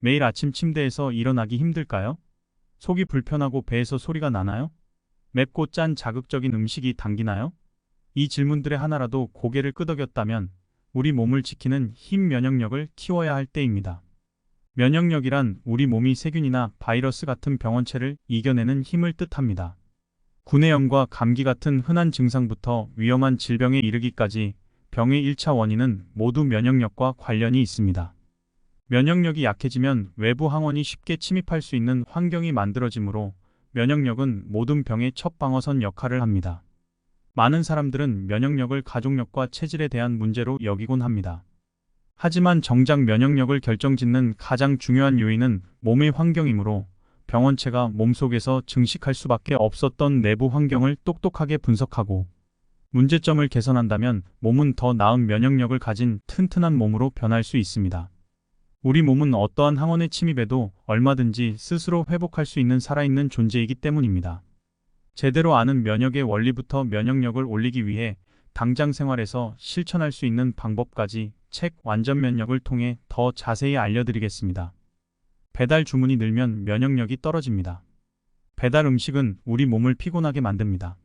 매일 아침 침대에서 일어나기 힘들까요? 속이 불편하고 배에서 소리가 나나요? 맵고 짠 자극적인 음식이 당기나요? 이 질문들의 하나라도 고개를 끄덕였다면 우리 몸을 지키는 힘 면역력을 키워야 할 때입니다. 면역력이란 우리 몸이 세균이나 바이러스 같은 병원체를 이겨내는 힘을 뜻합니다. 구내염과 감기 같은 흔한 증상부터 위험한 질병에 이르기까지 병의 1차 원인은 모두 면역력과 관련이 있습니다. 면역력이 약해지면 외부 항원이 쉽게 침입할 수 있는 환경이 만들어지므로 면역력은 모든 병의 첫 방어선 역할을 합니다. 많은 사람들은 면역력을 가족력과 체질에 대한 문제로 여기곤 합니다. 하지만 정작 면역력을 결정짓는 가장 중요한 요인은 몸의 환경이므로 병원체가 몸속에서 증식할 수밖에 없었던 내부 환경을 똑똑하게 분석하고 문제점을 개선한다면 몸은 더 나은 면역력을 가진 튼튼한 몸으로 변할 수 있습니다. 우리 몸은 어떠한 항원의 침입에도 얼마든지 스스로 회복할 수 있는 살아있는 존재이기 때문입니다. 제대로 아는 면역의 원리부터 면역력을 올리기 위해 당장 생활에서 실천할 수 있는 방법까지 책 완전 면역을 통해 더 자세히 알려드리겠습니다. 배달 주문이 늘면 면역력이 떨어집니다. 배달 음식은 우리 몸을 피곤하게 만듭니다.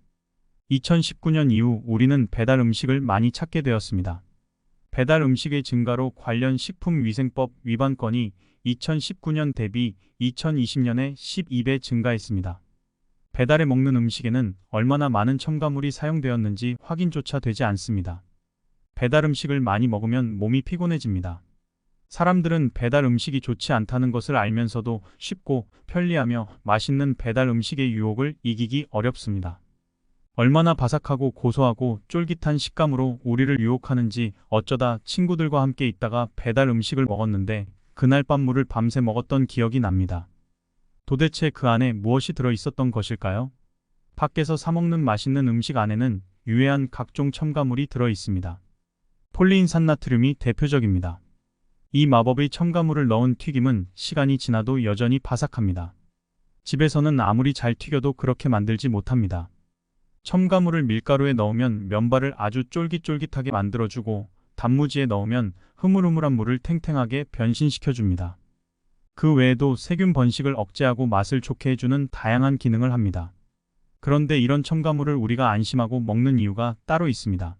2019년 이후 우리는 배달 음식을 많이 찾게 되었습니다. 배달 음식의 증가로 관련 식품위생법 위반 건이 2019년 대비 2020년에 12배 증가했습니다. 배달해 먹는 음식에는 얼마나 많은 첨가물이 사용되었는지 확인조차 되지 않습니다. 배달 음식을 많이 먹으면 몸이 피곤해집니다. 사람들은 배달 음식이 좋지 않다는 것을 알면서도 쉽고 편리하며 맛있는 배달 음식의 유혹을 이기기 어렵습니다. 얼마나 바삭하고 고소하고 쫄깃한 식감으로 우리를 유혹하는지 어쩌다 친구들과 함께 있다가 배달 음식을 먹었는데 그날 밤 물을 밤새 먹었던 기억이 납니다. 도대체 그 안에 무엇이 들어 있었던 것일까요? 밖에서 사 먹는 맛있는 음식 안에는 유해한 각종 첨가물이 들어 있습니다. 폴리인산나트륨이 대표적입니다. 이 마법의 첨가물을 넣은 튀김은 시간이 지나도 여전히 바삭합니다. 집에서는 아무리 잘 튀겨도 그렇게 만들지 못합니다. 첨가물을 밀가루에 넣으면 면발을 아주 쫄깃쫄깃하게 만들어주고 단무지에 넣으면 흐물흐물한 물을 탱탱하게 변신시켜줍니다. 그 외에도 세균 번식을 억제하고 맛을 좋게 해주는 다양한 기능을 합니다. 그런데 이런 첨가물을 우리가 안심하고 먹는 이유가 따로 있습니다.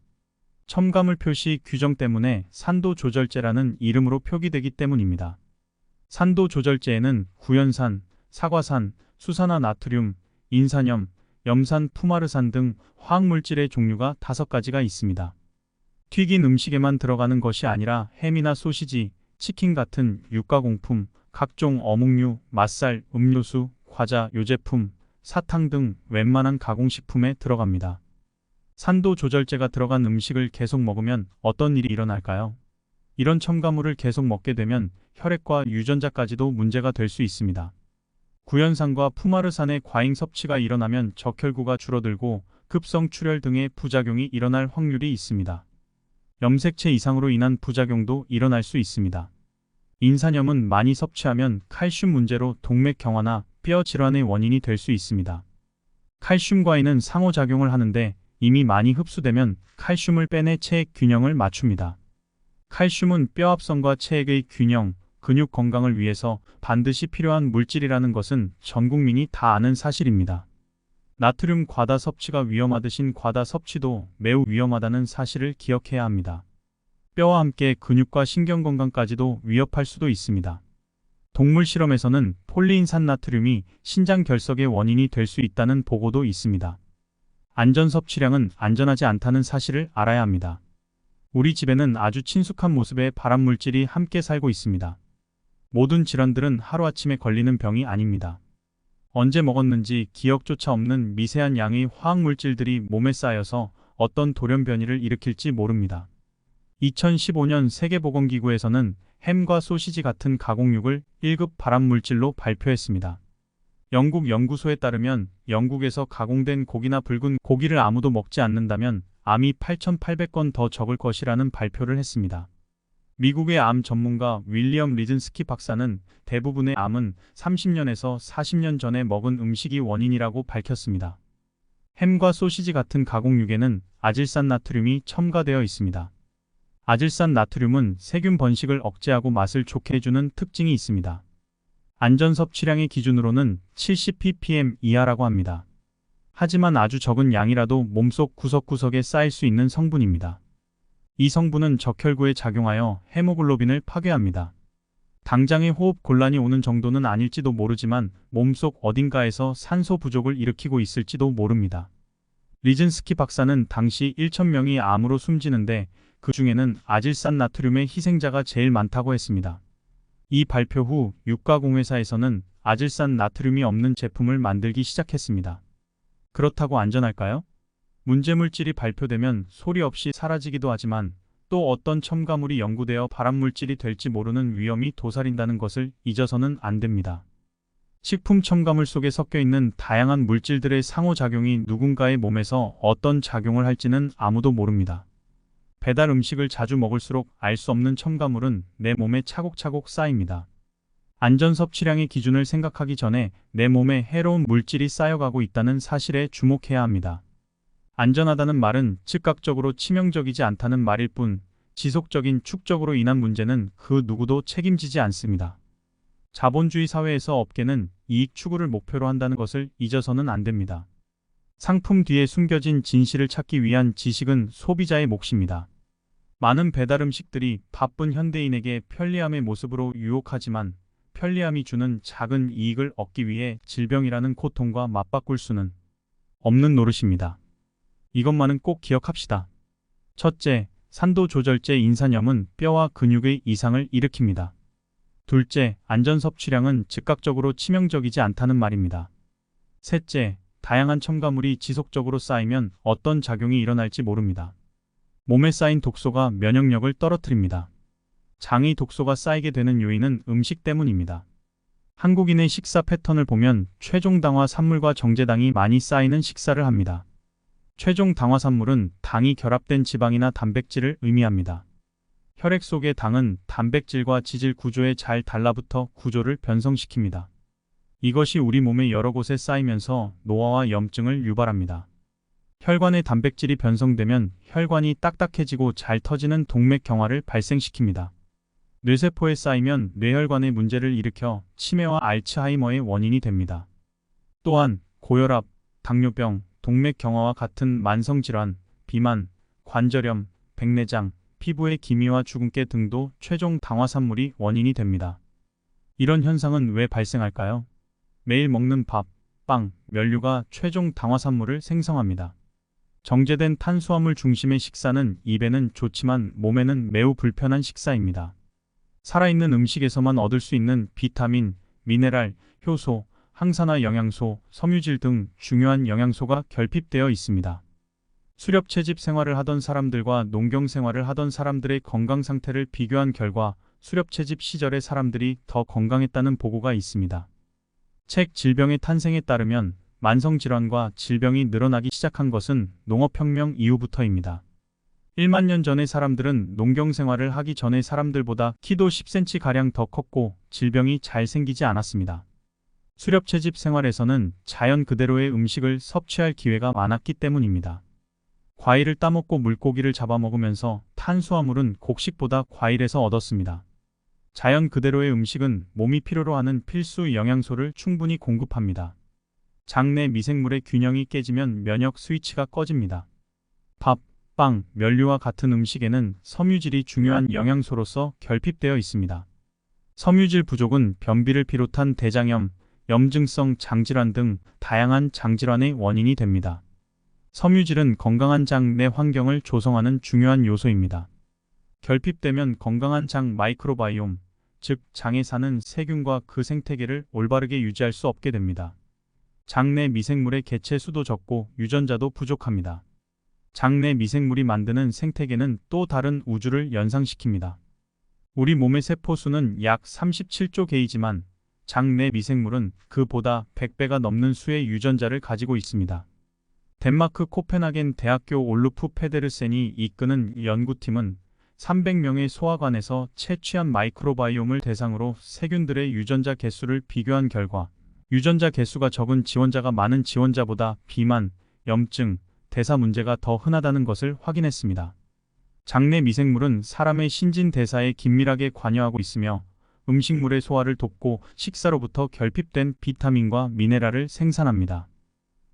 첨가물 표시 규정 때문에 산도조절제라는 이름으로 표기되기 때문입니다. 산도조절제에는 구연산, 사과산, 수산화나트륨, 인산염, 염산, 푸마르산 등 화학물질의 종류가 5가지가 있습니다. 튀긴 음식에만 들어가는 것이 아니라 햄이나 소시지, 치킨 같은 육가공품, 각종 어묵류, 맛살, 음료수, 과자, 요제품, 사탕 등 웬만한 가공식품에 들어갑니다. 산도 조절제가 들어간 음식을 계속 먹으면 어떤 일이 일어날까요? 이런 첨가물을 계속 먹게 되면 혈액과 유전자까지도 문제가 될 수 있습니다. 구연산과 푸마르산의 과잉 섭취가 일어나면 적혈구가 줄어들고 급성 출혈 등의 부작용이 일어날 확률이 있습니다. 염색체 이상으로 인한 부작용도 일어날 수 있습니다. 인산염은 많이 섭취하면 칼슘 문제로 동맥 경화나 뼈 질환의 원인이 될 수 있습니다. 칼슘과인은 상호작용을 하는데 이미 많이 흡수되면 칼슘을 빼내 체액 균형을 맞춥니다. 칼슘은 뼈합성과 체액의 균형, 근육 건강을 위해서 반드시 필요한 물질이라는 것은 전 국민이 다 아는 사실입니다. 나트륨 과다 섭취가 위험하듯이 과다 섭취도 매우 위험하다는 사실을 기억해야 합니다. 뼈와 함께 근육과 신경 건강까지도 위협할 수도 있습니다. 동물 실험에서는 폴리인산나트륨이 신장 결석의 원인이 될 수 있다는 보고도 있습니다. 안전 섭취량은 안전하지 않다는 사실을 알아야 합니다. 우리 집에는 아주 친숙한 모습의 발암물질이 함께 살고 있습니다. 모든 질환들은 하루아침에 걸리는 병이 아닙니다. 언제 먹었는지 기억조차 없는 미세한 양의 화학물질들이 몸에 쌓여서 어떤 돌연변이를 일으킬지 모릅니다. 2015년 세계보건기구에서는 햄과 소시지 같은 가공육을 1급 발암물질로 발표했습니다. 영국 연구소에 따르면 영국에서 가공된 고기나 붉은 고기를 아무도 먹지 않는다면 암이 8,800건 더 적을 것이라는 발표를 했습니다. 미국의 암 전문가 윌리엄 리즌스키 박사는 대부분의 암은 30년에서 40년 전에 먹은 음식이 원인이라고 밝혔습니다. 햄과 소시지 같은 가공육에는 아질산 나트륨이 첨가되어 있습니다. 아질산 나트륨은 세균 번식을 억제하고 맛을 좋게 해주는 특징이 있습니다. 안전 섭취량의 기준으로는 70ppm 이하라고 합니다. 하지만 아주 적은 양이라도 몸속 구석구석에 쌓일 수 있는 성분입니다. 이 성분은 적혈구에 작용하여 헤모글로빈을 파괴합니다. 당장의 호흡 곤란이 오는 정도는 아닐지도 모르지만 몸속 어딘가에서 산소 부족을 일으키고 있을지도 모릅니다. 리진스키 박사는 당시 1,000명이 암으로 숨지는데 그 중에는 아질산 나트륨의 희생자가 제일 많다고 했습니다. 이 발표 후 유가공회사에서는 아질산 나트륨이 없는 제품을 만들기 시작했습니다. 그렇다고 안전할까요? 문제물질이 발표되면 소리 없이 사라지기도 하지만 또 어떤 첨가물이 연구되어 발암물질이 될지 모르는 위험이 도사린다는 것을 잊어서는 안 됩니다. 식품 첨가물 속에 섞여 있는 다양한 물질들의 상호작용이 누군가의 몸에서 어떤 작용을 할지는 아무도 모릅니다. 배달 음식을 자주 먹을수록 알 수 없는 첨가물은 내 몸에 차곡차곡 쌓입니다. 안전 섭취량의 기준을 생각하기 전에 내 몸에 해로운 물질이 쌓여가고 있다는 사실에 주목해야 합니다. 안전하다는 말은 즉각적으로 치명적이지 않다는 말일 뿐 지속적인 축적으로 인한 문제는 그 누구도 책임지지 않습니다. 자본주의 사회에서 업계는 이익 추구를 목표로 한다는 것을 잊어서는 안 됩니다. 상품 뒤에 숨겨진 진실을 찾기 위한 지식은 소비자의 몫입니다. 많은 배달 음식들이 바쁜 현대인에게 편리함의 모습으로 유혹하지만 편리함이 주는 작은 이익을 얻기 위해 질병이라는 고통과 맞바꿀 수는 없는 노릇입니다. 이것만은 꼭 기억합시다. 첫째, 산도 조절제 인산염은 뼈와 근육의 이상을 일으킵니다. 둘째, 안전 섭취량은 즉각적으로 치명적이지 않다는 말입니다. 셋째, 다양한 첨가물이 지속적으로 쌓이면 어떤 작용이 일어날지 모릅니다. 몸에 쌓인 독소가 면역력을 떨어뜨립니다. 장의 독소가 쌓이게 되는 요인은 음식 때문입니다. 한국인의 식사 패턴을 보면 최종 당화 산물과 정제당이 많이 쌓이는 식사를 합니다. 최종 당화 산물은 당이 결합된 지방이나 단백질을 의미합니다. 혈액 속의 당은 단백질과 지질 구조에 잘 달라붙어 구조를 변성시킵니다. 이것이 우리 몸의 여러 곳에 쌓이면서 노화와 염증을 유발합니다. 혈관의 단백질이 변성되면 혈관이 딱딱해지고 잘 터지는 동맥경화를 발생시킵니다. 뇌세포에 쌓이면 뇌혈관의 문제를 일으켜 치매와 알츠하이머의 원인이 됩니다. 또한 고혈압, 당뇨병, 동맥경화와 같은 만성질환, 비만, 관절염, 백내장, 피부의 기미와 주근깨 등도 최종 당화산물이 원인이 됩니다. 이런 현상은 왜 발생할까요? 매일 먹는 밥, 빵, 면류가 최종 당화산물을 생성합니다. 정제된 탄수화물 중심의 식사는 입에는 좋지만 몸에는 매우 불편한 식사입니다. 살아있는 음식에서만 얻을 수 있는 비타민, 미네랄, 효소, 항산화 영양소, 섬유질 등 중요한 영양소가 결핍되어 있습니다. 수렵채집 생활을 하던 사람들과 농경 생활을 하던 사람들의 건강 상태를 비교한 결과 수렵채집 시절의 사람들이 더 건강했다는 보고가 있습니다. 책 질병의 탄생에 따르면 만성질환과 질병이 늘어나기 시작한 것은 농업혁명 이후부터입니다. 1만 년 전의 사람들은 농경 생활을 하기 전의 사람들보다 키도 10cm가량 더 컸고 질병이 잘 생기지 않았습니다. 수렵채집 생활에서는 자연 그대로의 음식을 섭취할 기회가 많았기 때문입니다. 과일을 따먹고 물고기를 잡아먹으면서 탄수화물은 곡식보다 과일에서 얻었습니다. 자연 그대로의 음식은 몸이 필요로 하는 필수 영양소를 충분히 공급합니다. 장내 미생물의 균형이 깨지면 면역 스위치가 꺼집니다. 밥, 빵, 면류와 같은 음식에는 섬유질이 중요한 영양소로서 결핍되어 있습니다. 섬유질 부족은 변비를 비롯한 대장염, 염증성 장질환 등 다양한 장질환의 원인이 됩니다. 섬유질은 건강한 장 내 환경을 조성하는 중요한 요소입니다. 결핍되면 건강한 장 마이크로바이옴, 즉 장에 사는 세균과 그 생태계를 올바르게 유지할 수 없게 됩니다. 장내 미생물의 개체 수도 적고 유전자도 부족합니다. 장내 미생물이 만드는 생태계는 또 다른 우주를 연상시킵니다. 우리 몸의 세포 수는 약 37조 개이지만 장내 미생물은 그보다 100배가 넘는 수의 유전자를 가지고 있습니다. 덴마크 코펜하겐 대학교 올루프 페데르센이 이끄는 연구팀은 300명의 소아관에서 채취한 마이크로바이옴을 대상으로 세균들의 유전자 개수를 비교한 결과 유전자 개수가 적은 지원자가 많은 지원자보다 비만, 염증, 대사 문제가 더 흔하다는 것을 확인했습니다. 장내 미생물은 사람의 신진대사에 긴밀하게 관여하고 있으며 음식물의 소화를 돕고 식사로부터 결핍된 비타민과 미네랄을 생산합니다.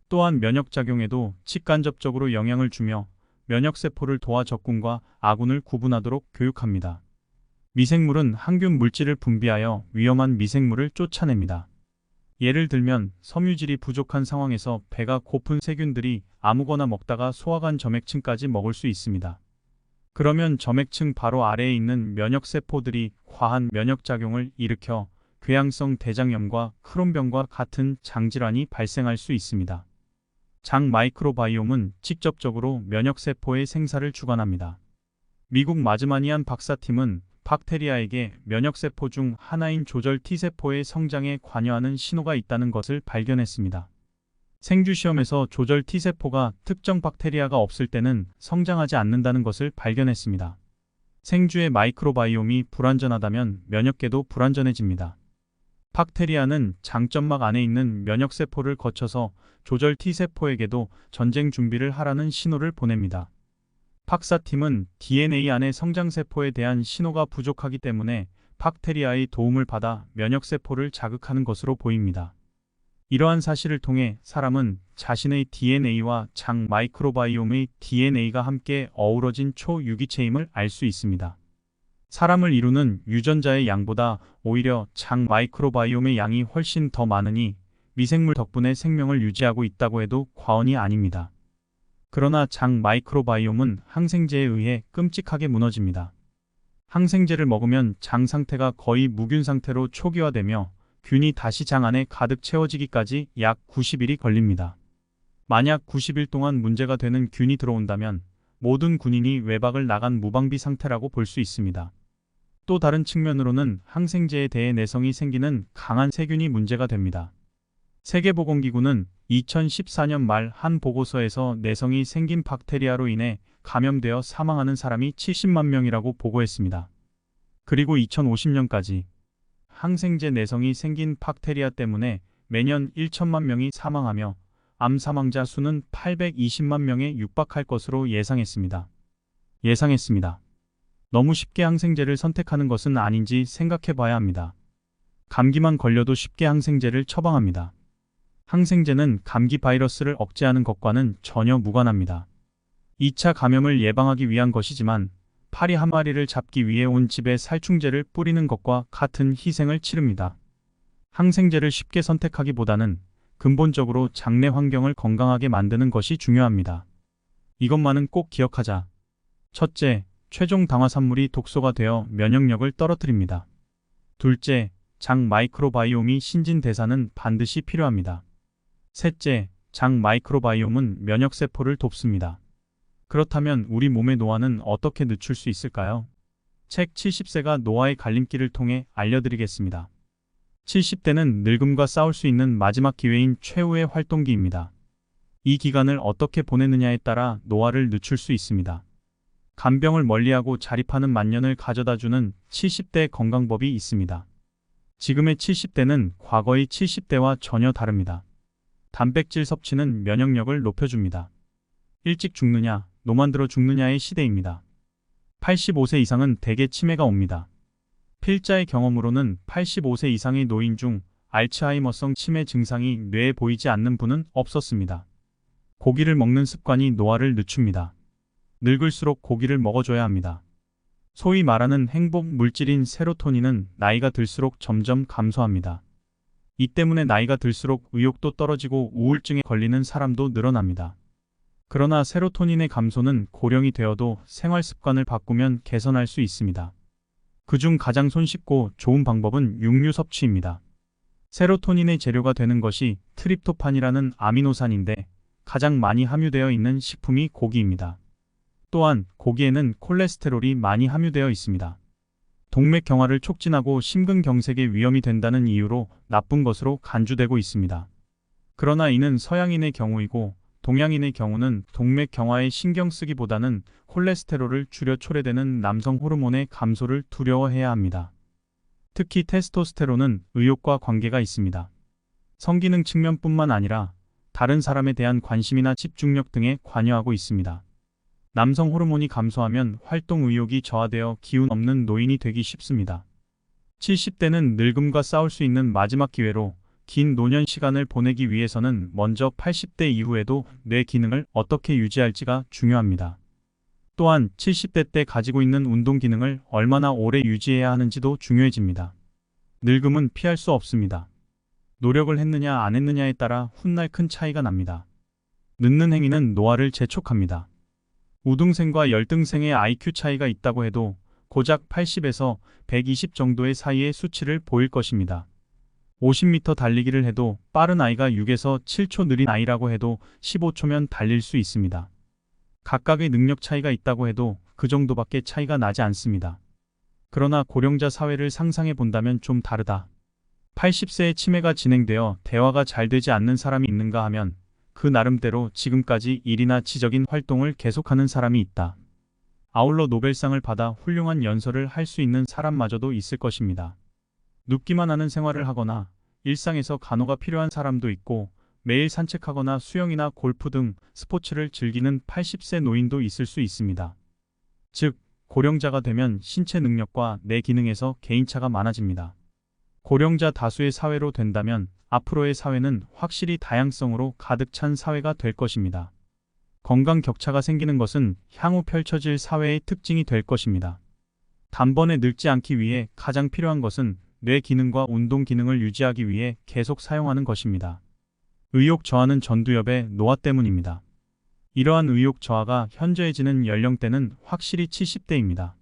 또한 면역작용에도 직간접적으로 영향을 주며 면역세포를 도와 적군과 아군을 구분하도록 교육합니다. 미생물은 항균 물질을 분비하여 위험한 미생물을 쫓아냅니다. 예를 들면 섬유질이 부족한 상황에서 배가 고픈 세균들이 아무거나 먹다가 소화관 점액층까지 먹을 수 있습니다. 그러면 점액층 바로 아래에 있는 면역세포들이 과한 면역작용을 일으켜 궤양성 대장염과 크론병과 같은 장질환이 발생할 수 있습니다. 장 마이크로바이옴은 직접적으로 면역세포의 생사를 주관합니다. 미국 마즈마니안 박사팀은 박테리아에게 면역세포 중 하나인 조절 T세포의 성장에 관여하는 신호가 있다는 것을 발견했습니다. 생주시험에서 조절 T세포가 특정 박테리아가 없을 때는 성장하지 않는다는 것을 발견했습니다. 생주의 마이크로바이옴이 불완전하다면 면역계도 불완전해집니다. 박테리아는 장점막 안에 있는 면역세포를 거쳐서 조절 T세포에게도 전쟁 준비를 하라는 신호를 보냅니다. 박사팀은 DNA 안의 성장세포에 대한 신호가 부족하기 때문에 박테리아의 도움을 받아 면역세포를 자극하는 것으로 보입니다. 이러한 사실을 통해 사람은 자신의 DNA와 장 마이크로바이옴의 DNA가 함께 어우러진 초유기체임을 알 수 있습니다. 사람을 이루는 유전자의 양보다 오히려 장 마이크로바이옴의 양이 훨씬 더 많으니 미생물 덕분에 생명을 유지하고 있다고 해도 과언이 아닙니다. 그러나 장 마이크로바이옴은 항생제에 의해 끔찍하게 무너집니다. 항생제를 먹으면 장 상태가 거의 무균 상태로 초기화되며 균이 다시 장 안에 가득 채워지기까지 약 90일이 걸립니다. 만약 90일 동안 문제가 되는 균이 들어온다면 모든 군인이 외박을 나간 무방비 상태라고 볼 수 있습니다. 또 다른 측면으로는 항생제에 대해 내성이 생기는 강한 세균이 문제가 됩니다. 세계보건기구는 2014년 말 한 보고서에서 내성이 생긴 박테리아로 인해 감염되어 사망하는 사람이 70만 명이라고 보고했습니다. 그리고 2050년까지 항생제 내성이 생긴 박테리아 때문에 매년 1천만 명이 사망하며 암 사망자 수는 820만 명에 육박할 것으로 예상했습니다. 너무 쉽게 항생제를 선택하는 것은 아닌지 생각해 봐야 합니다. 감기만 걸려도 쉽게 항생제를 처방합니다. 항생제는 감기 바이러스를 억제하는 것과는 전혀 무관합니다. 2차 감염을 예방하기 위한 것이지만 파리 한 마리를 잡기 위해 온 집에 살충제를 뿌리는 것과 같은 희생을 치릅니다. 항생제를 쉽게 선택하기보다는 근본적으로 장내 환경을 건강하게 만드는 것이 중요합니다. 이것만은 꼭 기억하자. 첫째, 최종 당화산물이 독소가 되어 면역력을 떨어뜨립니다. 둘째, 장 마이크로바이옴이 신진대사는 반드시 필요합니다. 셋째, 장 마이크로바이옴은 면역세포를 돕습니다. 그렇다면 우리 몸의 노화는 어떻게 늦출 수 있을까요? 책 70세가 노화의 갈림길을 통해 알려드리겠습니다. 70대는 늙음과 싸울 수 있는 마지막 기회인 최후의 활동기입니다. 이 기간을 어떻게 보내느냐에 따라 노화를 늦출 수 있습니다. 간병을 멀리하고 자립하는 만년을 가져다주는 70대 건강법이 있습니다. 지금의 70대는 과거의 70대와 전혀 다릅니다. 단백질 섭취는 면역력을 높여줍니다. 일찍 죽느냐, 노만 들어 죽느냐의 시대입니다. 85세 이상은 대개 치매가 옵니다. 필자의 경험으로는 85세 이상의 노인 중 알츠하이머성 치매 증상이 뇌에 보이지 않는 분은 없었습니다. 고기를 먹는 습관이 노화를 늦춥니다. 늙을수록 고기를 먹어줘야 합니다. 소위 말하는 행복 물질인 세로토닌은 나이가 들수록 점점 감소합니다. 이 때문에 나이가 들수록 의욕도 떨어지고 우울증에 걸리는 사람도 늘어납니다. 그러나 세로토닌의 감소는 고령이 되어도 생활 습관을 바꾸면 개선할 수 있습니다. 그중 가장 손쉽고 좋은 방법은 육류 섭취입니다. 세로토닌의 재료가 되는 것이 트립토판이라는 아미노산인데 가장 많이 함유되어 있는 식품이 고기입니다. 또한 고기에는 콜레스테롤이 많이 함유되어 있습니다. 동맥경화를 촉진하고 심근경색의 위험이 된다는 이유로 나쁜 것으로 간주되고 있습니다. 그러나 이는 서양인의 경우이고 동양인의 경우는 동맥경화에 신경 쓰기보다는 콜레스테롤을 줄여 초래되는 남성 호르몬의 감소를 두려워해야 합니다. 특히 테스토스테론은 의욕과 관계가 있습니다. 성기능 측면뿐만 아니라 다른 사람에 대한 관심이나 집중력 등에 관여하고 있습니다. 남성 호르몬이 감소하면 활동 의욕이 저하되어 기운 없는 노인이 되기 쉽습니다. 70대는 늙음과 싸울 수 있는 마지막 기회로 긴 노년 시간을 보내기 위해서는 먼저 80대 이후에도 뇌 기능을 어떻게 유지할지가 중요합니다. 또한 70대 때 가지고 있는 운동 기능을 얼마나 오래 유지해야 하는지도 중요해집니다. 늙음은 피할 수 없습니다. 노력을 했느냐 안 했느냐에 따라 훗날 큰 차이가 납니다. 늦는 행위는 노화를 재촉합니다. 우등생과 열등생의 IQ 차이가 있다고 해도 고작 80에서 120 정도의 사이의 수치를 보일 것입니다. 50m 달리기를 해도 빠른 아이가 6에서 7초 느린 아이라고 해도 15초면 달릴 수 있습니다. 각각의 능력 차이가 있다고 해도 그 정도밖에 차이가 나지 않습니다. 그러나 고령자 사회를 상상해 본다면 좀 다르다. 80세에 치매가 진행되어 대화가 잘 되지 않는 사람이 있는가 하면 그 나름대로 지금까지 일이나 지적인 활동을 계속하는 사람이 있다. 아울러 노벨상을 받아 훌륭한 연설을 할 수 있는 사람마저도 있을 것입니다. 눕기만 하는 생활을 하거나 일상에서 간호가 필요한 사람도 있고 매일 산책하거나 수영이나 골프 등 스포츠를 즐기는 80세 노인도 있을 수 있습니다. 즉, 고령자가 되면 신체 능력과 뇌 기능에서 개인차가 많아집니다. 고령자 다수의 사회로 된다면 앞으로의 사회는 확실히 다양성으로 가득 찬 사회가 될 것입니다. 건강 격차가 생기는 것은 향후 펼쳐질 사회의 특징이 될 것입니다. 단번에 늙지 않기 위해 가장 필요한 것은 뇌 기능과 운동 기능을 유지하기 위해 계속 사용하는 것입니다. 의욕 저하는 전두엽의 노화 때문입니다. 이러한 의욕 저하가 현저해지는 연령대는 확실히 70대입니다.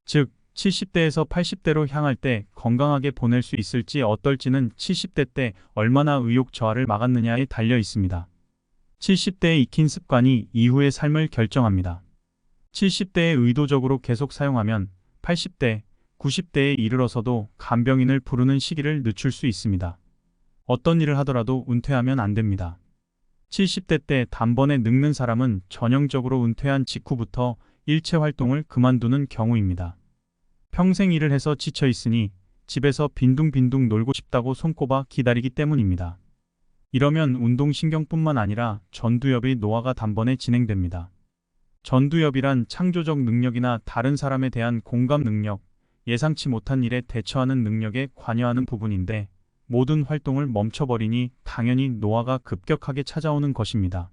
즉, 70대에서 80대로 향할 때 건강하게 보낼 수 있을지 어떨지는 70대 때 얼마나 의욕 저하를 막았느냐에 달려 있습니다. 70대의 익힌 습관이 이후의 삶을 결정합니다. 70대에 의도적으로 계속 사용하면 80대, 90대에 이르러서도 간병인을 부르는 시기를 늦출 수 있습니다. 어떤 일을 하더라도 은퇴하면 안 됩니다. 70대 때 단번에 늙는 사람은 전형적으로 은퇴한 직후부터 일체 활동을 그만두는 경우입니다. 평생 일을 해서 지쳐 있으니 집에서 빈둥빈둥 놀고 싶다고 손꼽아 기다리기 때문입니다. 이러면 운동신경뿐만 아니라 전두엽의 노화가 단번에 진행됩니다. 전두엽이란 창조적 능력이나 다른 사람에 대한 공감 능력, 예상치 못한 일에 대처하는 능력에 관여하는 부분인데 모든 활동을 멈춰버리니 당연히 노화가 급격하게 찾아오는 것입니다.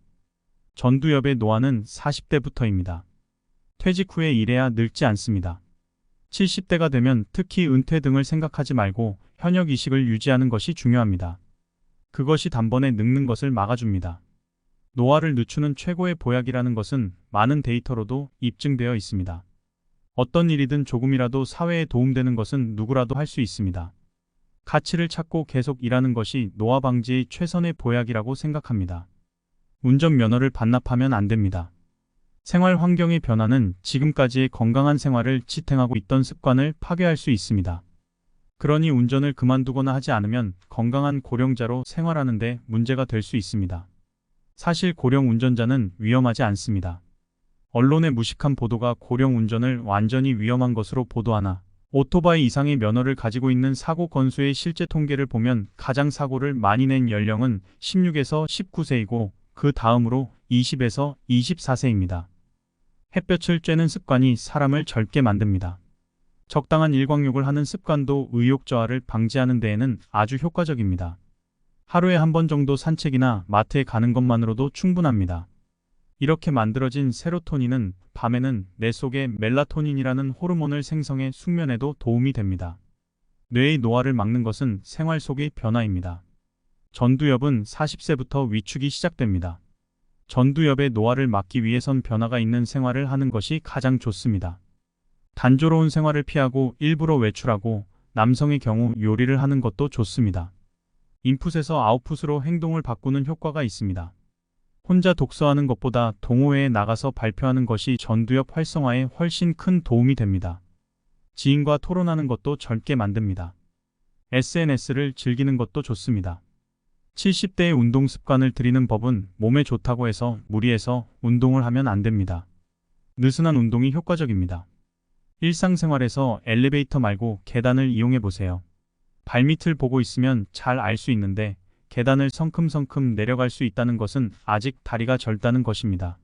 전두엽의 노화는 40대부터입니다. 퇴직 후에 일해야 늙지 않습니다. 70대가 되면 특히 은퇴 등을 생각하지 말고 현역 이식을 유지하는 것이 중요합니다. 그것이 단번에 늙는 것을 막아줍니다. 노화를 늦추는 최고의 보약이라는 것은 많은 데이터로도 입증되어 있습니다. 어떤 일이든 조금이라도 사회에 도움되는 것은 누구라도 할 수 있습니다. 가치를 찾고 계속 일하는 것이 노화 방지의 최선의 보약이라고 생각합니다. 운전면허를 반납하면 안 됩니다. 생활 환경의 변화는 지금까지의 건강한 생활을 지탱하고 있던 습관을 파괴할 수 있습니다. 그러니 운전을 그만두거나 하지 않으면 건강한 고령자로 생활하는 데 문제가 될 수 있습니다. 사실 고령 운전자는 위험하지 않습니다. 언론의 무식한 보도가 고령 운전을 완전히 위험한 것으로 보도하나 오토바이 이상의 면허를 가지고 있는 사고 건수의 실제 통계를 보면 가장 사고를 많이 낸 연령은 16에서 19세이고 그 다음으로 20에서 24세입니다. 햇볕을 쬐는 습관이 사람을 젊게 만듭니다. 적당한 일광욕을 하는 습관도 의욕 저하를 방지하는 데에는 아주 효과적입니다. 하루에 한 번 정도 산책이나 마트에 가는 것만으로도 충분합니다. 이렇게 만들어진 세로토닌은 밤에는 뇌 속의 멜라토닌이라는 호르몬을 생성해 숙면에도 도움이 됩니다. 뇌의 노화를 막는 것은 생활 속의 변화입니다. 전두엽은 40세부터 위축이 시작됩니다. 전두엽의 노화를 막기 위해선 변화가 있는 생활을 하는 것이 가장 좋습니다. 단조로운 생활을 피하고 일부러 외출하고 남성의 경우 요리를 하는 것도 좋습니다. 인풋에서 아웃풋으로 행동을 바꾸는 효과가 있습니다. 혼자 독서하는 것보다 동호회에 나가서 발표하는 것이 전두엽 활성화에 훨씬 큰 도움이 됩니다. 지인과 토론하는 것도 젊게 만듭니다. SNS를 즐기는 것도 좋습니다. 70대의 운동 습관을 들이는 법은 몸에 좋다고 해서 무리해서 운동을 하면 안 됩니다. 느슨한 운동이 효과적입니다. 일상생활에서 엘리베이터 말고 계단을 이용해 보세요. 발밑을 보고 있으면 잘 알 수 있는데 계단을 성큼성큼 내려갈 수 있다는 것은 아직 다리가 젊다는 것입니다.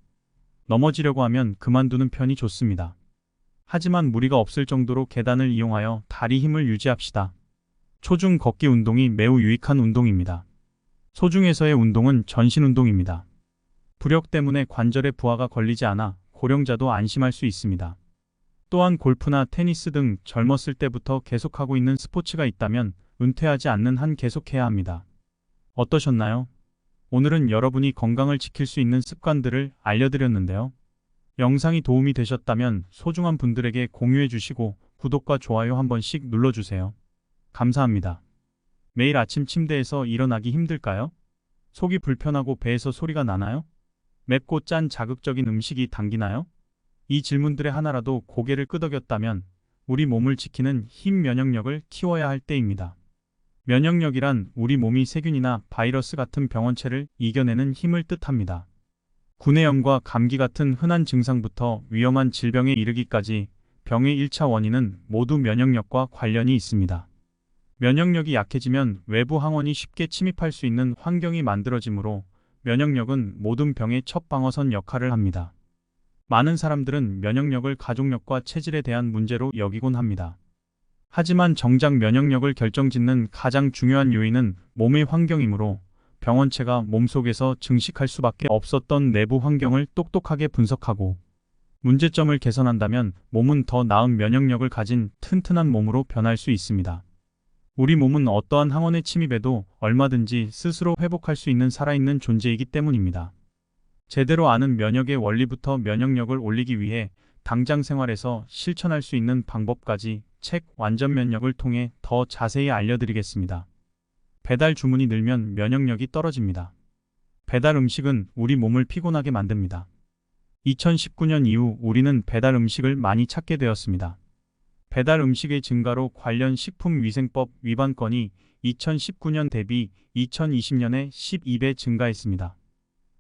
넘어지려고 하면 그만두는 편이 좋습니다. 하지만 무리가 없을 정도로 계단을 이용하여 다리 힘을 유지합시다. 초중 걷기 운동이 매우 유익한 운동입니다. 소중에서의 운동은 전신 운동입니다. 부력 때문에 관절에 부하가 걸리지 않아 고령자도 안심할 수 있습니다. 또한 골프나 테니스 등 젊었을 때부터 계속하고 있는 스포츠가 있다면 은퇴하지 않는 한 계속해야 합니다. 어떠셨나요? 오늘은 여러분이 건강을 지킬 수 있는 습관들을 알려드렸는데요. 영상이 도움이 되셨다면 소중한 분들에게 공유해 주시고 구독과 좋아요 한 번씩 눌러주세요. 감사합니다. 매일 아침 침대에서 일어나기 힘들까요? 속이 불편하고 배에서 소리가 나나요? 맵고 짠 자극적인 음식이 당기나요? 이 질문들의 하나라도 고개를 끄덕였다면 우리 몸을 지키는 힘 면역력을 키워야 할 때입니다. 면역력이란 우리 몸이 세균이나 바이러스 같은 병원체를 이겨내는 힘을 뜻합니다. 구내염과 감기 같은 흔한 증상부터 위험한 질병에 이르기까지 병의 1차 원인은 모두 면역력과 관련이 있습니다. 면역력이 약해지면 외부 항원이 쉽게 침입할 수 있는 환경이 만들어지므로 면역력은 모든 병의 첫 방어선 역할을 합니다. 많은 사람들은 면역력을 가족력과 체질에 대한 문제로 여기곤 합니다. 하지만 정작 면역력을 결정짓는 가장 중요한 요인은 몸의 환경이므로 병원체가 몸속에서 증식할 수밖에 없었던 내부 환경을 똑똑하게 분석하고 문제점을 개선한다면 몸은 더 나은 면역력을 가진 튼튼한 몸으로 변할 수 있습니다. 우리 몸은 어떠한 항원의 침입에도 얼마든지 스스로 회복할 수 있는 살아있는 존재이기 때문입니다. 제대로 아는 면역의 원리부터 면역력을 올리기 위해 당장 생활에서 실천할 수 있는 방법까지 책 완전 면역을 통해 더 자세히 알려드리겠습니다. 배달 주문이 늘면 면역력이 떨어집니다. 배달 음식은 우리 몸을 피곤하게 만듭니다. 2019년 이후 우리는 배달 음식을 많이 찾게 되었습니다. 배달 음식의 증가로 관련 식품위생법 위반 건이 2019년 대비 2020년에 12배 증가했습니다.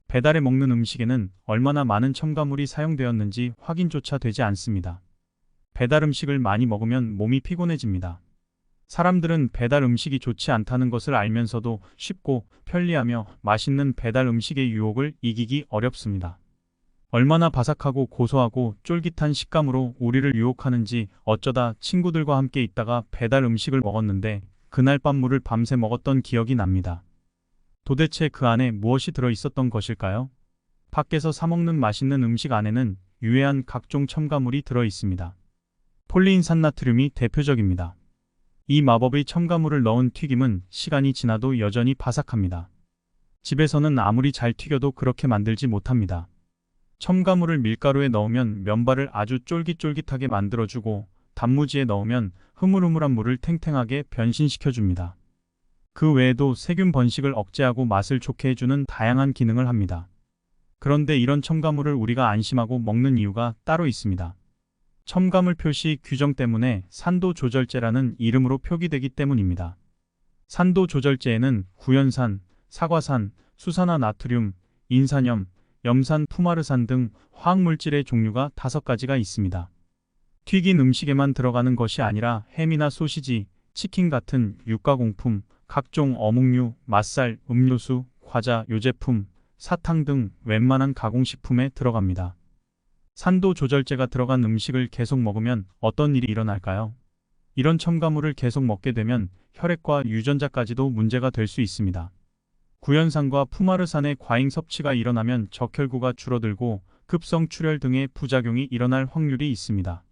배달해 먹는 음식에는 얼마나 많은 첨가물이 사용되었는지 확인조차 되지 않습니다. 배달 음식을 많이 먹으면 몸이 피곤해집니다. 사람들은 배달 음식이 좋지 않다는 것을 알면서도 쉽고 편리하며 맛있는 배달 음식의 유혹을 이기기 어렵습니다. 얼마나 바삭하고 고소하고 쫄깃한 식감으로 우리를 유혹하는지 어쩌다 친구들과 함께 있다가 배달 음식을 먹었는데 그날 밤 물을 밤새 먹었던 기억이 납니다. 도대체 그 안에 무엇이 들어 있었던 것일까요? 밖에서 사 먹는 맛있는 음식 안에는 유해한 각종 첨가물이 들어 있습니다. 폴리인산나트륨이 대표적입니다. 이 마법의 첨가물을 넣은 튀김은 시간이 지나도 여전히 바삭합니다. 집에서는 아무리 잘 튀겨도 그렇게 만들지 못합니다. 첨가물을 밀가루에 넣으면 면발을 아주 쫄깃쫄깃하게 만들어주고 단무지에 넣으면 흐물흐물한 물을 탱탱하게 변신시켜줍니다. 그 외에도 세균 번식을 억제하고 맛을 좋게 해주는 다양한 기능을 합니다. 그런데 이런 첨가물을 우리가 안심하고 먹는 이유가 따로 있습니다. 첨가물 표시 규정 때문에 산도조절제라는 이름으로 표기되기 때문입니다. 산도조절제에는 구연산, 사과산, 수산화나트륨, 인산염, 염산, 푸마르산 등 화학물질의 종류가 5가지가 있습니다. 튀긴 음식에만 들어가는 것이 아니라 햄이나 소시지, 치킨 같은 유가공품, 각종 어묵류, 맛살, 음료수, 과자, 요제품, 사탕 등 웬만한 가공식품에 들어갑니다. 산도 조절제가 들어간 음식을 계속 먹으면 어떤 일이 일어날까요? 이런 첨가물을 계속 먹게 되면 혈액과 유전자까지도 문제가 될 수 있습니다. 구연산과 푸마르산의 과잉 섭취가 일어나면 적혈구가 줄어들고 급성 출혈 등의 부작용이 일어날 확률이 있습니다.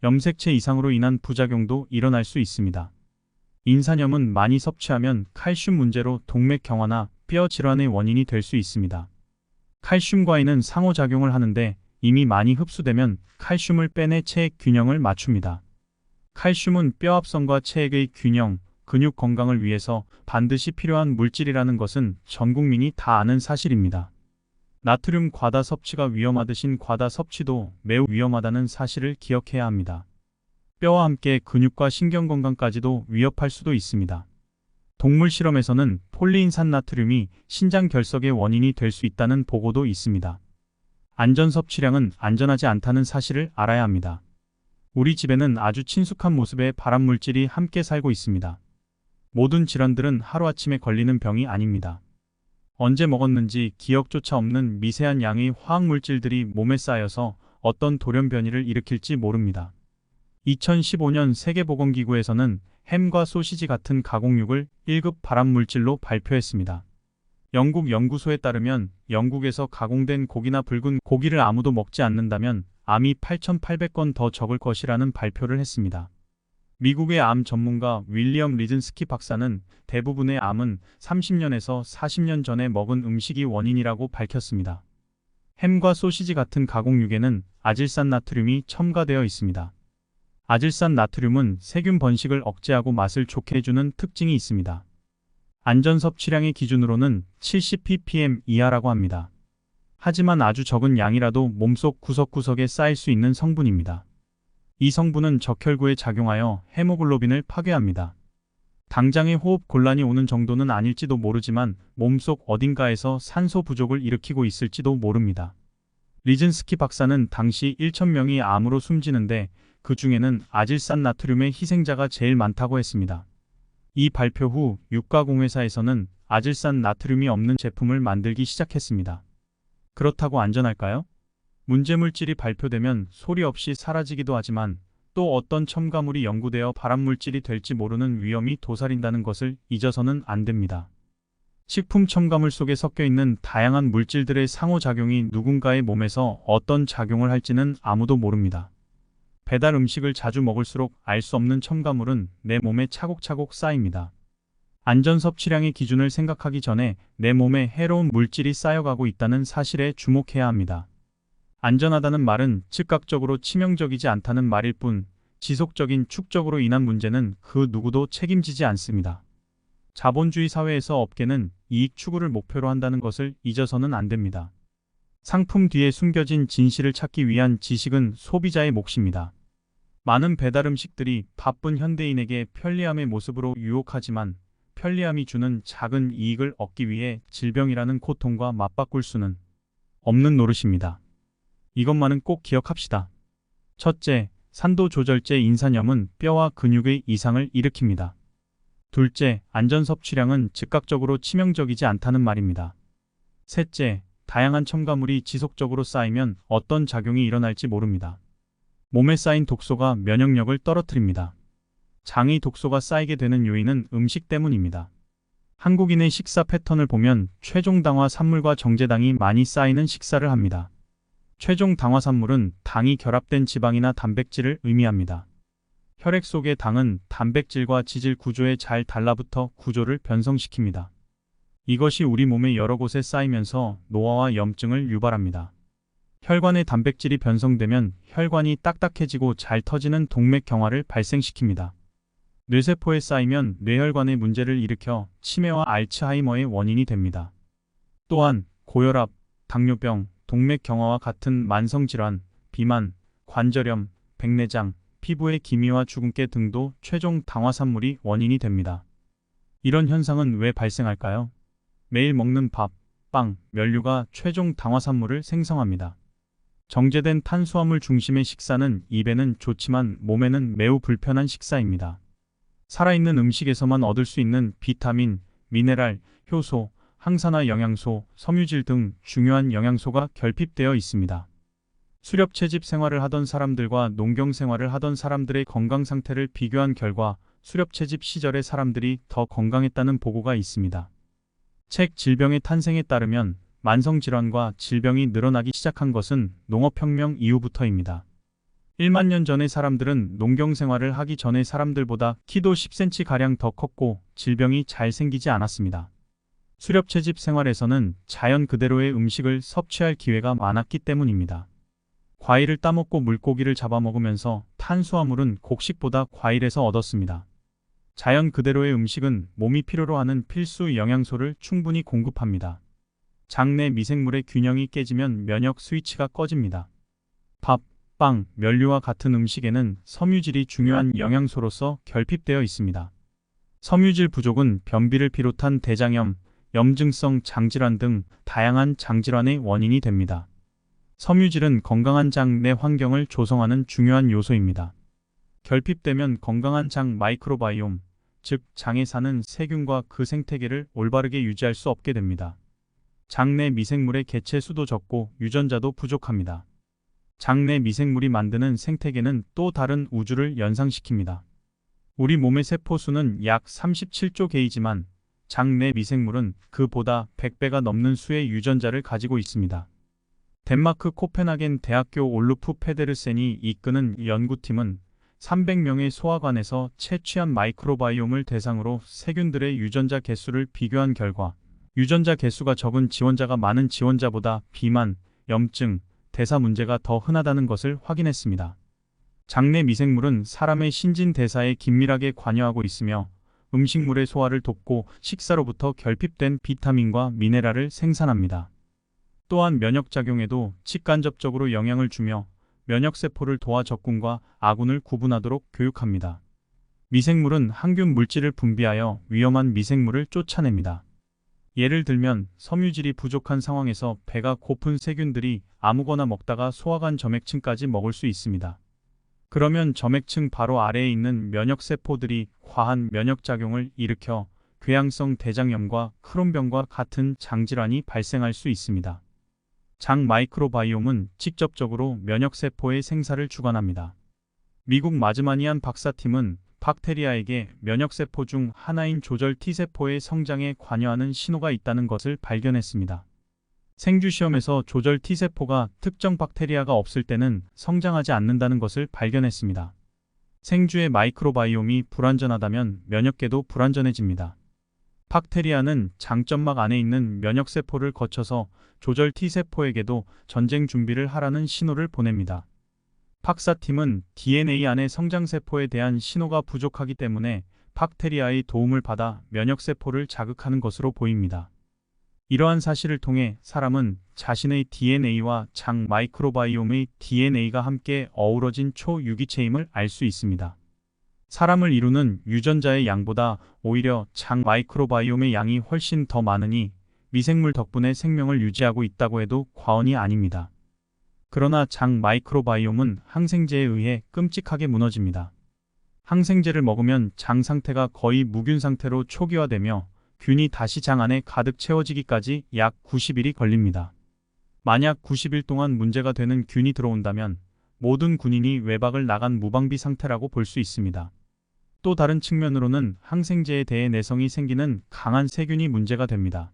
염색체 이상으로 인한 부작용도 일어날 수 있습니다. 인산염은 많이 섭취하면 칼슘 문제로 동맥 경화나 뼈 질환의 원인이 될 수 있습니다. 칼슘과인은 상호작용을 하는데 이미 많이 흡수되면 칼슘을 빼내 체액 균형을 맞춥니다. 칼슘은 뼈합성과 체액의 균형, 근육 건강을 위해서 반드시 필요한 물질이라는 것은 전 국민이 다 아는 사실입니다. 나트륨 과다 섭취가 위험하듯이 과다 섭취도 매우 위험하다는 사실을 기억해야 합니다. 뼈와 함께 근육과 신경 건강까지도 위협할 수도 있습니다. 동물 실험에서는 폴리인산나트륨이 신장 결석의 원인이 될 수 있다는 보고도 있습니다. 안전 섭취량은 안전하지 않다는 사실을 알아야 합니다. 우리 집에는 아주 친숙한 모습의 발암물질이 함께 살고 있습니다. 모든 질환들은 하루아침에 걸리는 병이 아닙니다. 언제 먹었는지 기억조차 없는 미세한 양의 화학물질들이 몸에 쌓여서 어떤 돌연 변이를 일으킬지 모릅니다. 2015년 세계보건기구에서는 햄과 소시지 같은 가공육을 1급 발암물질로 발표했습니다. 영국 연구소에 따르면 영국에서 가공된 고기나 붉은 고기를 아무도 먹지 않는다면 암이 8,800건 더 적을 것이라는 발표를 했습니다. 미국의 암 전문가 윌리엄 리즌스키 박사는 대부분의 암은 30년에서 40년 전에 먹은 음식이 원인이라고 밝혔습니다. 햄과 소시지 같은 가공육에는 아질산 나트륨이 첨가되어 있습니다. 아질산 나트륨은 세균 번식을 억제하고 맛을 좋게 해주는 특징이 있습니다. 안전 섭취량의 기준으로는 70ppm 이하라고 합니다. 하지만 아주 적은 양이라도 몸속 구석구석에 쌓일 수 있는 성분입니다. 이 성분은 적혈구에 작용하여 헤모글로빈을 파괴합니다. 당장의 호흡 곤란이 오는 정도는 아닐지도 모르지만 몸속 어딘가에서 산소 부족을 일으키고 있을지도 모릅니다. 리즌스키 박사는 당시 1,000명이 암으로 숨지는데 그 중에는 아질산 나트륨의 희생자가 제일 많다고 했습니다. 이 발표 후 육가공회사에서는 아질산 나트륨이 없는 제품을 만들기 시작했습니다. 그렇다고 안전할까요? 문제물질이 발표되면 소리 없이 사라지기도 하지만 또 어떤 첨가물이 연구되어 발암물질이 될지 모르는 위험이 도사린다는 것을 잊어서는 안 됩니다. 식품 첨가물 속에 섞여 있는 다양한 물질들의 상호작용이 누군가의 몸에서 어떤 작용을 할지는 아무도 모릅니다. 배달 음식을 자주 먹을수록 알 수 없는 첨가물은 내 몸에 차곡차곡 쌓입니다. 안전 섭취량의 기준을 생각하기 전에 내 몸에 해로운 물질이 쌓여가고 있다는 사실에 주목해야 합니다. 안전하다는 말은 즉각적으로 치명적이지 않다는 말일 뿐 지속적인 축적으로 인한 문제는 그 누구도 책임지지 않습니다. 자본주의 사회에서 업계는 이익 추구를 목표로 한다는 것을 잊어서는 안 됩니다. 상품 뒤에 숨겨진 진실을 찾기 위한 지식은 소비자의 몫입니다. 많은 배달 음식들이 바쁜 현대인에게 편리함의 모습으로 유혹하지만 편리함이 주는 작은 이익을 얻기 위해 질병이라는 고통과 맞바꿀 수는 없는 노릇입니다. 이것만은 꼭 기억합시다. 첫째, 산도조절제 인산염은 뼈와 근육의 이상을 일으킵니다. 둘째, 안전 섭취량은 즉각적으로 치명적이지 않다는 말입니다. 셋째, 다양한 첨가물이 지속적으로 쌓이면 어떤 작용이 일어날지 모릅니다. 몸에 쌓인 독소가 면역력을 떨어뜨립니다. 장의 독소가 쌓이게 되는 요인은 음식 때문입니다. 한국인의 식사 패턴을 보면 최종 당화 산물과 정제당이 많이 쌓이는 식사를 합니다. 최종 당화 산물은 당이 결합된 지방이나 단백질을 의미합니다. 혈액 속의 당은 단백질과 지질 구조에 잘 달라붙어 구조를 변성시킵니다. 이것이 우리 몸의 여러 곳에 쌓이면서 노화와 염증을 유발합니다. 혈관의 단백질이 변성되면 혈관이 딱딱해지고 잘 터지는 동맥경화를 발생시킵니다. 뇌세포에 쌓이면 뇌혈관의 문제를 일으켜 치매와 알츠하이머의 원인이 됩니다. 또한 고혈압, 당뇨병, 동맥경화와 같은 만성질환, 비만, 관절염, 백내장, 피부의 기미와 주근깨 등도 최종 당화산물이 원인이 됩니다. 이런 현상은 왜 발생할까요? 매일 먹는 밥, 빵, 면류가 최종 당화산물을 생성합니다. 정제된 탄수화물 중심의 식사는 입에는 좋지만 몸에는 매우 불편한 식사입니다. 살아있는 음식에서만 얻을 수 있는 비타민, 미네랄, 효소, 항산화 영양소, 섬유질 등 중요한 영양소가 결핍되어 있습니다. 수렵채집 생활을 하던 사람들과 농경 생활을 하던 사람들의 건강 상태를 비교한 결과 수렵채집 시절의 사람들이 더 건강했다는 보고가 있습니다. 책 질병의 탄생에 따르면 만성질환과 질병이 늘어나기 시작한 것은 농업혁명 이후부터입니다. 1만 년 전의 사람들은 농경 생활을 하기 전의 사람들보다 키도 10cm가량 더 컸고 질병이 잘 생기지 않았습니다. 수렵채집 생활에서는 자연 그대로의 음식을 섭취할 기회가 많았기 때문입니다. 과일을 따먹고 물고기를 잡아먹으면서 탄수화물은 곡식보다 과일에서 얻었습니다. 자연 그대로의 음식은 몸이 필요로 하는 필수 영양소를 충분히 공급합니다. 장내 미생물의 균형이 깨지면 면역 스위치가 꺼집니다. 밥, 빵, 면류와 같은 음식에는 섬유질이 중요한 영양소로서 결핍되어 있습니다. 섬유질 부족은 변비를 비롯한 대장염, 염증성 장질환 등 다양한 장질환의 원인이 됩니다. 섬유질은 건강한 장 내 환경을 조성하는 중요한 요소입니다. 결핍되면 건강한 장 마이크로바이옴, 즉 장에 사는 세균과 그 생태계를 올바르게 유지할 수 없게 됩니다. 장내 미생물의 개체 수도 적고 유전자도 부족합니다. 장내 미생물이 만드는 생태계는 또 다른 우주를 연상시킵니다. 우리 몸의 세포 수는 약 37조 개이지만 장내 미생물은 그보다 100배가 넘는 수의 유전자를 가지고 있습니다. 덴마크 코펜하겐 대학교 올루프 페데르센이 이끄는 연구팀은 300명의 소아관에서 채취한 마이크로바이옴을 대상으로 세균들의 유전자 개수를 비교한 결과 유전자 개수가 적은 지원자가 많은 지원자보다 비만, 염증, 대사 문제가 더 흔하다는 것을 확인했습니다. 장내 미생물은 사람의 신진대사에 긴밀하게 관여하고 있으며 음식물의 소화를 돕고 식사로부터 결핍된 비타민과 미네랄을 생산합니다. 또한 면역작용에도 직간접적으로 영향을 주며 면역세포를 도와 적군과 아군을 구분하도록 교육합니다. 미생물은 항균 물질을 분비하여 위험한 미생물을 쫓아냅니다. 예를 들면 섬유질이 부족한 상황에서 배가 고픈 세균들이 아무거나 먹다가 소화관 점액층까지 먹을 수 있습니다. 그러면 점액층 바로 아래에 있는 면역세포들이 과한 면역작용을 일으켜 궤양성 대장염과 크론병과 같은 장질환이 발생할 수 있습니다. 장 마이크로바이옴은 직접적으로 면역세포의 생사를 주관합니다. 미국 마즈마니안 박사팀은 박테리아에게 면역세포 중 하나인 조절 T세포의 성장에 관여하는 신호가 있다는 것을 발견했습니다. 생주시험에서 조절 T세포가 특정 박테리아가 없을 때는 성장하지 않는다는 것을 발견했습니다. 생주의 마이크로바이옴이 불완전하다면 면역계도 불완전해집니다. 박테리아는 장점막 안에 있는 면역세포를 거쳐서 조절 T세포에게도 전쟁 준비를 하라는 신호를 보냅니다. 박사팀은 DNA 안의 성장세포에 대한 신호가 부족하기 때문에 박테리아의 도움을 받아 면역세포를 자극하는 것으로 보입니다. 이러한 사실을 통해 사람은 자신의 DNA와 장 마이크로바이옴의 DNA가 함께 어우러진 초유기체임을 알 수 있습니다. 사람을 이루는 유전자의 양보다 오히려 장 마이크로바이옴의 양이 훨씬 더 많으니 미생물 덕분에 생명을 유지하고 있다고 해도 과언이 아닙니다. 그러나 장 마이크로바이옴은 항생제에 의해 끔찍하게 무너집니다. 항생제를 먹으면 장 상태가 거의 무균 상태로 초기화되며 균이 다시 장 안에 가득 채워지기까지 약 90일이 걸립니다. 만약 90일 동안 문제가 되는 균이 들어온다면 모든 군인이 외박을 나간 무방비 상태라고 볼 수 있습니다. 또 다른 측면으로는 항생제에 대해 내성이 생기는 강한 세균이 문제가 됩니다.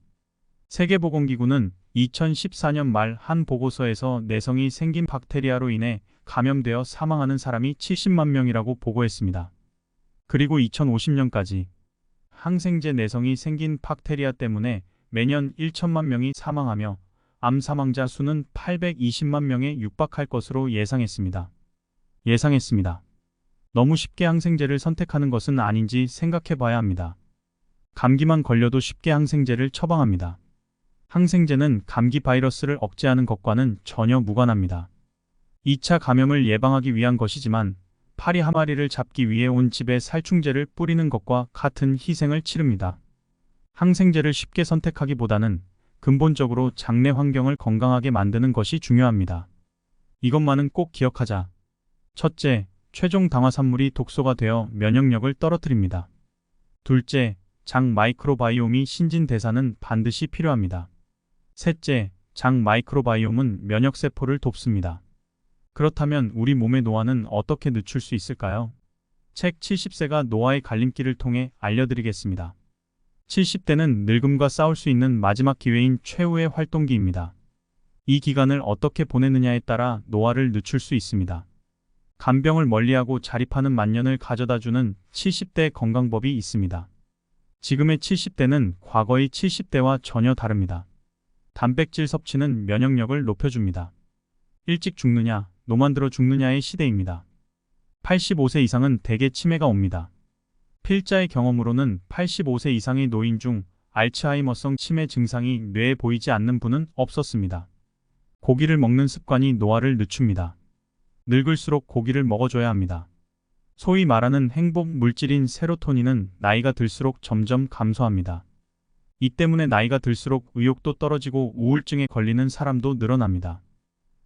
세계보건기구는 2014년 말 한 보고서에서 내성이 생긴 박테리아로 인해 감염되어 사망하는 사람이 70만 명이라고 보고했습니다. 그리고 2050년까지 항생제 내성이 생긴 박테리아 때문에 매년 1천만 명이 사망하며 암 사망자 수는 820만 명에 육박할 것으로 예상했습니다. 너무 쉽게 항생제를 선택하는 것은 아닌지 생각해 봐야 합니다. 감기만 걸려도 쉽게 항생제를 처방합니다. 항생제는 감기 바이러스를 억제하는 것과는 전혀 무관합니다. 2차 감염을 예방하기 위한 것이지만 파리 한 마리를 잡기 위해 온 집에 살충제를 뿌리는 것과 같은 희생을 치릅니다. 항생제를 쉽게 선택하기보다는 근본적으로 장내 환경을 건강하게 만드는 것이 중요합니다. 이것만은 꼭 기억하자. 첫째, 최종 당화산물이 독소가 되어 면역력을 떨어뜨립니다. 둘째, 장 마이크로바이옴이 신진대사는 반드시 필요합니다. 셋째, 장 마이크로바이옴은 면역세포를 돕습니다. 그렇다면 우리 몸의 노화는 어떻게 늦출 수 있을까요? 책 70세가 노화의 갈림길을 통해 알려드리겠습니다. 70대는 늙음과 싸울 수 있는 마지막 기회인 최후의 활동기입니다. 이 기간을 어떻게 보내느냐에 따라 노화를 늦출 수 있습니다. 간병을 멀리하고 자립하는 만년을 가져다주는 70대 건강법이 있습니다. 지금의 70대는 과거의 70대와 전혀 다릅니다. 단백질 섭취는 면역력을 높여줍니다. 일찍 죽느냐, 노만 들어 죽느냐의 시대입니다. 85세 이상은 대개 치매가 옵니다. 필자의 경험으로는 85세 이상의 노인 중 알츠하이머성 치매 증상이 뇌에 보이지 않는 분은 없었습니다. 고기를 먹는 습관이 노화를 늦춥니다. 늙을수록 고기를 먹어줘야 합니다. 소위 말하는 행복 물질인 세로토닌은 나이가 들수록 점점 감소합니다. 이 때문에 나이가 들수록 의욕도 떨어지고 우울증에 걸리는 사람도 늘어납니다.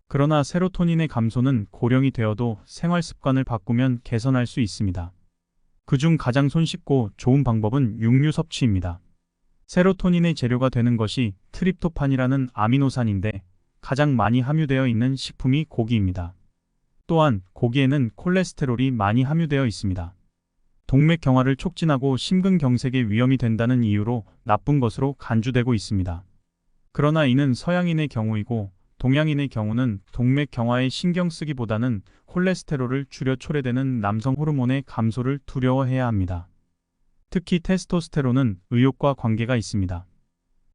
그러나 세로토닌의 감소는 고령이 되어도 생활 습관을 바꾸면 개선할 수 있습니다. 그중 가장 손쉽고 좋은 방법은 육류 섭취입니다. 세로토닌의 재료가 되는 것이 트립토판이라는 아미노산인데 가장 많이 함유되어 있는 식품이 고기입니다. 또한 고기에는 콜레스테롤이 많이 함유되어 있습니다. 동맥경화를 촉진하고 심근경색의 위험이 된다는 이유로 나쁜 것으로 간주되고 있습니다. 그러나 이는 서양인의 경우이고 동양인의 경우는 동맥경화에 신경 쓰기보다는 콜레스테롤을 줄여 초래되는 남성 호르몬의 감소를 두려워해야 합니다. 특히 테스토스테론은 의욕과 관계가 있습니다.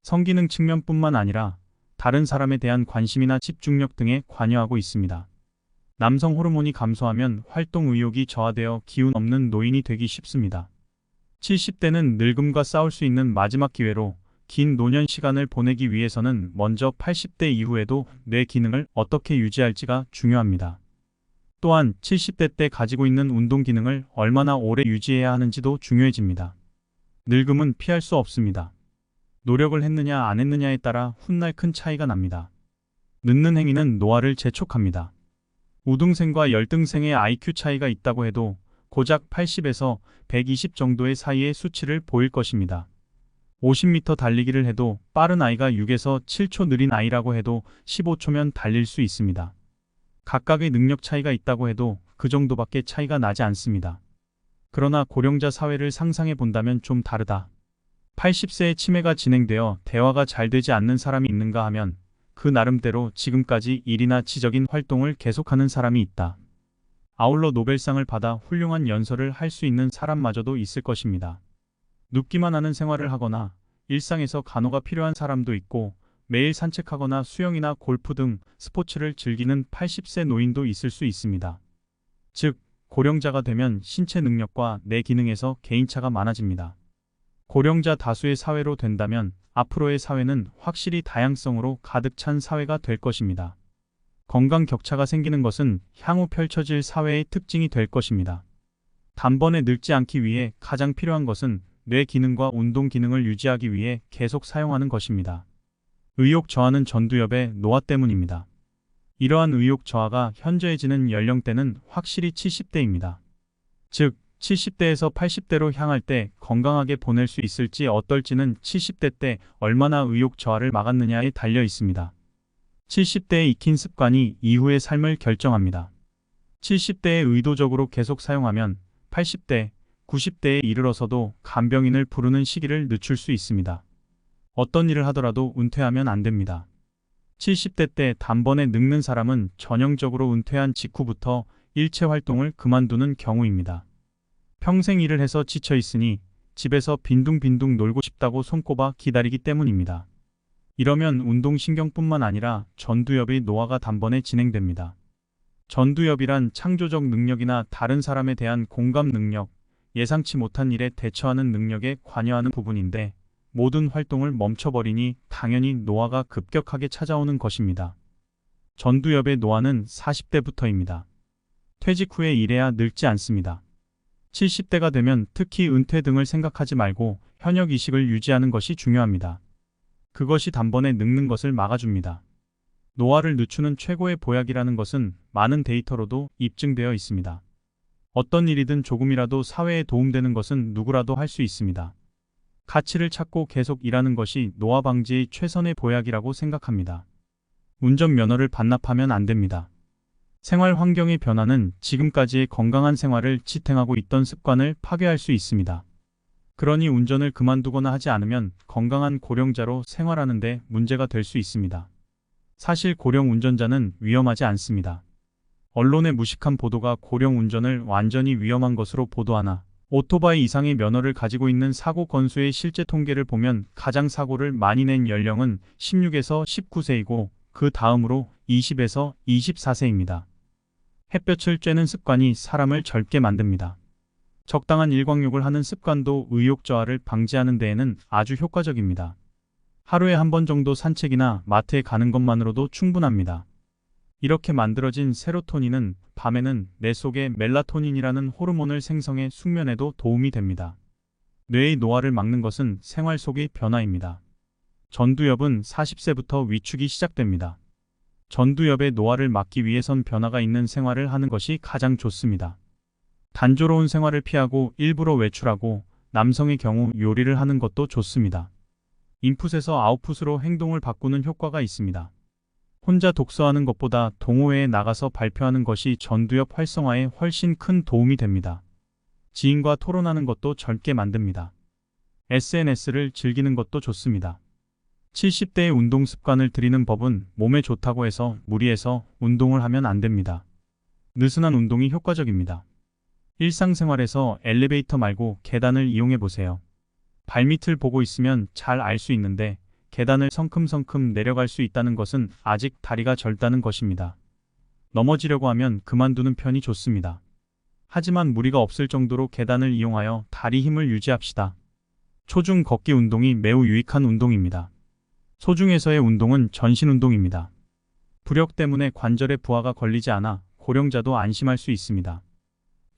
성기능 측면뿐만 아니라 다른 사람에 대한 관심이나 집중력 등에 관여하고 있습니다. 남성 호르몬이 감소하면 활동 의욕이 저하되어 기운 없는 노인이 되기 쉽습니다. 70대는 늙음과 싸울 수 있는 마지막 기회로 긴 노년 시간을 보내기 위해서는 먼저 80대 이후에도 뇌 기능을 어떻게 유지할지가 중요합니다. 또한 70대 때 가지고 있는 운동 기능을 얼마나 오래 유지해야 하는지도 중요해집니다. 늙음은 피할 수 없습니다. 노력을 했느냐 안 했느냐에 따라 훗날 큰 차이가 납니다. 늦는 행위는 노화를 재촉합니다. 우등생과 열등생의 IQ 차이가 있다고 해도 고작 80에서 120 정도의 사이의 수치를 보일 것입니다. 50m 달리기를 해도 빠른 아이가 6에서 7초 느린 아이라고 해도 15초면 달릴 수 있습니다. 각각의 능력 차이가 있다고 해도 그 정도밖에 차이가 나지 않습니다. 그러나 고령자 사회를 상상해 본다면 좀 다르다. 80세의 치매가 진행되어 대화가 잘 되지 않는 사람이 있는가 하면 그 나름대로 지금까지 일이나 지적인 활동을 계속하는 사람이 있다. 아울러 노벨상을 받아 훌륭한 연설을 할 수 있는 사람마저도 있을 것입니다. 눕기만 하는 생활을 하거나 일상에서 간호가 필요한 사람도 있고 매일 산책하거나 수영이나 골프 등 스포츠를 즐기는 80세 노인도 있을 수 있습니다. 즉, 고령자가 되면 신체 능력과 뇌 기능에서 개인차가 많아집니다. 고령자 다수의 사회로 된다면 앞으로의 사회는 확실히 다양성으로 가득 찬 사회가 될 것입니다. 건강 격차가 생기는 것은 향후 펼쳐질 사회의 특징이 될 것입니다. 단번에 늙지 않기 위해 가장 필요한 것은 뇌 기능과 운동 기능을 유지하기 위해 계속 사용하는 것입니다. 의욕 저하는 전두엽의 노화 때문입니다. 이러한 의욕 저하가 현저해지는 연령대는 확실히 70대입니다. 즉, 70대에서 80대로 향할 때 건강하게 보낼 수 있을지 어떨지는 70대 때 얼마나 의욕 저하를 막았느냐에 달려 있습니다. 70대의 익힌 습관이 이후의 삶을 결정합니다. 70대에 의도적으로 계속 사용하면 80대, 90대에 이르러서도 간병인을 부르는 시기를 늦출 수 있습니다. 어떤 일을 하더라도 은퇴하면 안 됩니다. 70대 때 단번에 늙는 사람은 전형적으로 은퇴한 직후부터 일체 활동을 그만두는 경우입니다. 평생 일을 해서 지쳐 있으니 집에서 빈둥빈둥 놀고 싶다고 손꼽아 기다리기 때문입니다. 이러면 운동신경뿐만 아니라 전두엽의 노화가 단번에 진행됩니다. 전두엽이란 창조적 능력이나 다른 사람에 대한 공감 능력, 예상치 못한 일에 대처하는 능력에 관여하는 부분인데 모든 활동을 멈춰버리니 당연히 노화가 급격하게 찾아오는 것입니다. 전두엽의 노화는 40대부터입니다. 퇴직 후에 일해야 늙지 않습니다. 70대가 되면 특히 은퇴 등을 생각하지 말고 현역 이식을 유지하는 것이 중요합니다. 그것이 단번에 늙는 것을 막아줍니다. 노화를 늦추는 최고의 보약이라는 것은 많은 데이터로도 입증되어 있습니다. 어떤 일이든 조금이라도 사회에 도움되는 것은 누구라도 할 수 있습니다. 가치를 찾고 계속 일하는 것이 노화 방지의 최선의 보약이라고 생각합니다. 운전면허를 반납하면 안 됩니다. 생활 환경의 변화는 지금까지의 건강한 생활을 지탱하고 있던 습관을 파괴할 수 있습니다. 그러니 운전을 그만두거나 하지 않으면 건강한 고령자로 생활하는 데 문제가 될 수 있습니다. 사실 고령 운전자는 위험하지 않습니다. 언론의 무식한 보도가 고령 운전을 완전히 위험한 것으로 보도하나 오토바이 이상의 면허를 가지고 있는 사고 건수의 실제 통계를 보면 가장 사고를 많이 낸 연령은 16에서 19세이고 그 다음으로 20에서 24세입니다. 햇볕을 쬐는 습관이 사람을 젊게 만듭니다. 적당한 일광욕을 하는 습관도 의욕 저하를 방지하는 데에는 아주 효과적입니다. 하루에 한 번 정도 산책이나 마트에 가는 것만으로도 충분합니다. 이렇게 만들어진 세로토닌은 밤에는 뇌 속의 멜라토닌이라는 호르몬을 생성해 숙면에도 도움이 됩니다. 뇌의 노화를 막는 것은 생활 속의 변화입니다. 전두엽은 40세부터 위축이 시작됩니다. 전두엽의 노화를 막기 위해선 변화가 있는 생활을 하는 것이 가장 좋습니다. 단조로운 생활을 피하고 일부러 외출하고 남성의 경우 요리를 하는 것도 좋습니다. 인풋에서 아웃풋으로 행동을 바꾸는 효과가 있습니다. 혼자 독서하는 것보다 동호회에 나가서 발표하는 것이 전두엽 활성화에 훨씬 큰 도움이 됩니다. 지인과 토론하는 것도 젊게 만듭니다. SNS를 즐기는 것도 좋습니다. 70대의 운동 습관을 들이는 법은 몸에 좋다고 해서 무리해서 운동을 하면 안 됩니다. 느슨한 운동이 효과적입니다. 일상생활에서 엘리베이터 말고 계단을 이용해 보세요. 발밑을 보고 있으면 잘 알 수 있는데 계단을 성큼성큼 내려갈 수 있다는 것은 아직 다리가 젊다는 것입니다. 넘어지려고 하면 그만두는 편이 좋습니다. 하지만 무리가 없을 정도로 계단을 이용하여 다리 힘을 유지합시다. 초중 걷기 운동이 매우 유익한 운동입니다. 소중에서의 운동은 전신 운동입니다. 부력 때문에 관절에 부하가 걸리지 않아 고령자도 안심할 수 있습니다.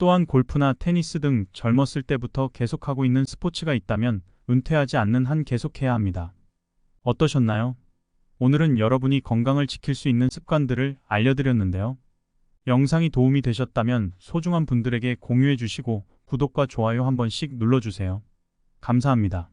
또한 골프나 테니스 등 젊었을 때부터 계속하고 있는 스포츠가 있다면 은퇴하지 않는 한 계속해야 합니다. 어떠셨나요? 오늘은 여러분이 건강을 지킬 수 있는 습관들을 알려드렸는데요. 영상이 도움이 되셨다면 소중한 분들에게 공유해 주시고 구독과 좋아요 한 번씩 눌러주세요. 감사합니다.